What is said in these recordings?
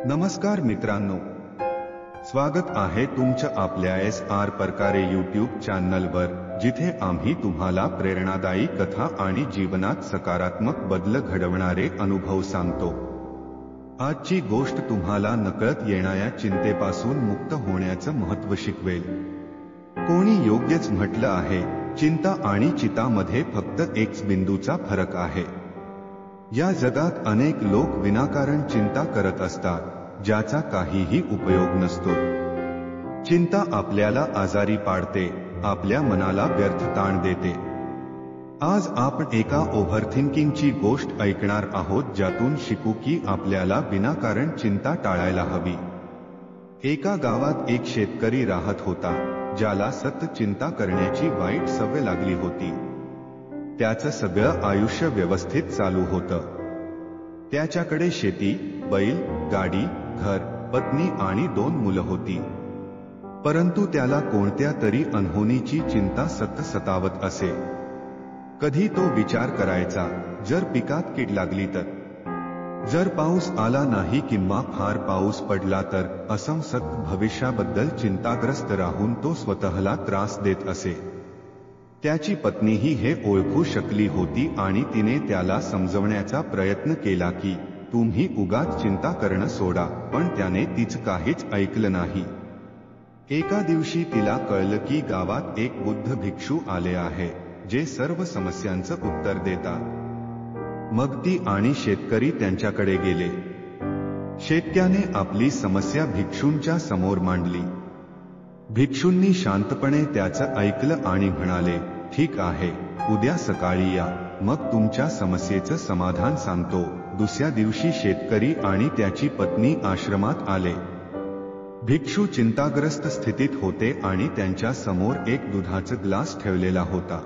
नमस्कार मित्रांनो, स्वागत आहे तुमचं आपल्या SR परकारे यूट्यूब चॅनलवर, जिथे आम्ही तुम्हाला प्रेरणादायी कथा आणि जीवनात सकारात्मक बदल घडवणारे अनुभव सांगतो। आजची गोष्ट तुम्हाला नकळत येणाऱ्या चिंतेपासून मुक्त होण्याचं महत्त्व शिकवेल। कोणी योग्यच म्हटलं आहे, चिंता आणि चितामध्ये फक्त एक बिंदूचा फरक आहे। या जगात अनेक लोक विनाकारण चिंता करत असतात, ज्याचा काहीही उपयोग नसतो। चिंता आपल्याला आजारी पाडते, आपल्या मनाला व्यर्थ ताण देते। आज आपण एका ओव्हरथिंकिंगची गोष्ट ऐकणार आहोत, ज्यातून शिकू की आपल्याला विनाकारण चिंता टाळायला हवी। एका गावात एक शेतकरी राहत होता, ज्याला सतत चिंता करण्याची वाईट सवय लागली होती। त्याचं सगळं आयुष्य व्यवस्थित चालू होतं। त्याच्याकडे शेती, बैल, गाडी, घर, पत्नी आणि 2 मुलं होती। परंतु त्याला कोणत्या तरी अनहोनीची चिंता सतत सतावत असे। कधी तो विचार करायचा, जर पिकात कीड लागली तर, जर पाऊस आला नाही किंवा फार पाऊस पडला तर, असं सतत भविष्याबद्दल चिंताग्रस्त राहून तो स्वतःला त्रास देत असे। त्याची पत्नीही हे ओळखू शकली होती आणि तिने त्याला समजवण्याचा प्रयत्न केला की तुम्ही उगाच चिंता करणं सोडा, पण त्याने तिचं काहीच ऐकलं नाही। एका दिवशी तिला कळलं की गावात एक बुद्ध भिक्षू आले आहे, जे सर्व समस्यांचं उत्तर देतात। मग ती आणि शेतकरी त्यांच्याकडे गेले। शेतकऱ्याने आपली समस्या भिक्षूंच्या समोर मांडली। भिक्षूंनी शांतपणे त्याचं ऐकलं आणि म्हणाले, ठीक आहे, उद्या सकाळी या, मग तुमच्या समस्येचं समाधान सांगतो। दुसऱ्या दिवशी शेतकरी आणि त्याची पत्नी आश्रमात आले। भिक्षू चिंताग्रस्त स्थितीत होते आणि त्यांच्या समोर एक दुधाचा ग्लास ठेवलेला होता।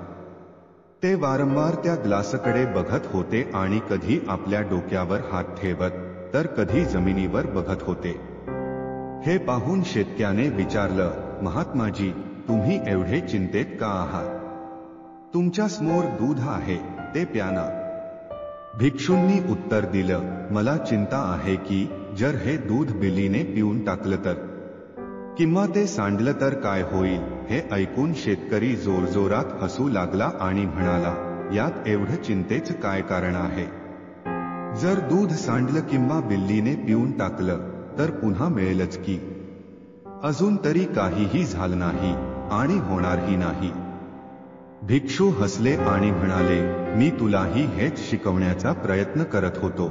ते वारंवार त्या ग्लासकडे बघत होते आणि कधी आपल्या डोक्यावर हात ठेवत, तर कधी जमिनीवर बघत होते। हे पाहून शेतकऱ्याने विचारलं, महात्माजी, तुम्ही एवढे चिंतेत का आहात? तुमच्या समोर दूध आहे, ते प्या ना। भिक्षूंनी उत्तर दिलं, मला चिंता आहे की जर हे दूध बिल्लीने पिऊन टाकलं तर, किंवा ते सांडलं तर काय होईल। हे ऐकून शेतकरी जोरजोरात हसू लागला आणि म्हणाला, यात एवढं चिंतेचं काय कारण आहे? जर दूध सांडलं किंवा बिल्लीने पिऊन टाकलं तर पुन्हा मिळेलच की। अजून तरी काहीही झालं नाही आणि होणारही नाही। भिक्षू हसले आणि म्हणाले, मी तुलाही हेच शिकवण्याचा प्रयत्न करत होतो।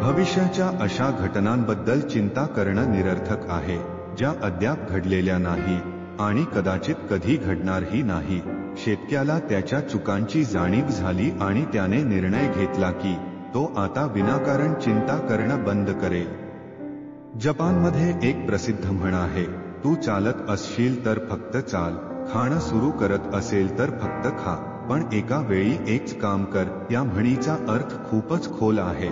भविष्याच्या अशा घटनांबद्दल चिंता करणं निरर्थक आहे, ज्या अद्याप घडलेल्या नाही आणि कदाचित कधी घडणारही नाही। शेतकऱ्याला त्याच्या चुकांची जाणीव झाली आणि त्याने निर्णय घेतला की तो आता विनाकारण चिंता करणं बंद करेल। जपानमध्ये एक प्रसिद्ध म्हण आहे, तू चालत असशील तर फक्त चाल, खाणं सुरू करत असेल तर फक्त खा, पण एका वेळी एकच काम कर। या म्हणीचा अर्थ खूपच खोल आहे।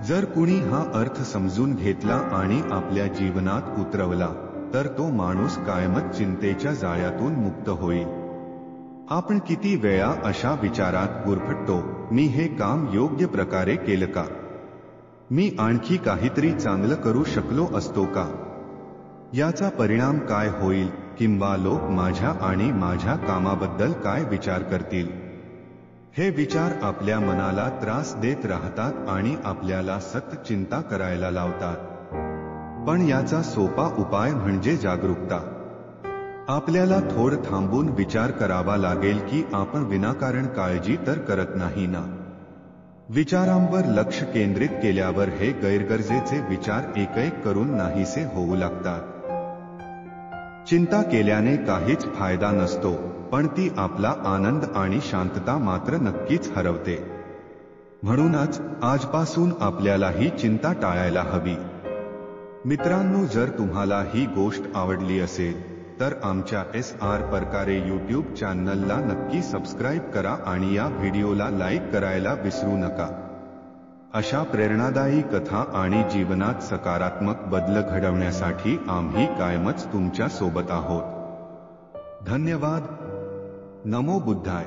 जर कुणी हा अर्थ समजून घेतला आणि आपल्या जीवनात उतरवला, तर तो माणूस कायमच चिंतेच्या जाळ्यातून मुक्त होईल। आपण किती वेळा अशा विचारात गुरफटतो, मी हे काम योग्य प्रकारे केलं का? मी आणखी काहीतरी चांगलं करू शकलो असतो का? याचा परिणाम काय होईल, किंवा लोक माझ्या आणि माझ्या कामाबद्दल काय विचार करतील? हे विचार आपल्या मनाला त्रास देत राहतात आणि आपल्याला सतत चिंता करायला लावतात। पण याचा सोपा उपाय म्हणजे जागरूकता। आपल्याला थोडं थांबून विचार करावा लागेल की आपण विनाकारण काळजी तर करत नाही ना। विचारांवर लक्ष केंद्रित केल्यावर हे गैरगरजेचे विचार एक करून नाहीसे होऊ लागतात। चिंता केल्याने काहीच फायदा नसतो, पण ती आपला आनंद आणि शांतता मात्र नक्कीच हरवते। म्हणूनच आजपासून आपल्यालाही चिंता टाळायला हवी। मित्रांनो, जर तुम्हाला ही गोष्ट आवडली असेल तर आमच्या SR परकारे यूट्यूब चॅनलला नक्की सबस्क्राईब करा आणि या व्हिडिओला लाईक करायला विसरू नका। अशा प्रेरणादायी कथा आणि जीवनात सकारात्मक बदल घडवण्यासाठी आम्ही कायमच तुमच्या सोबत आहोत। धन्यवाद। नमो बुद्धाय।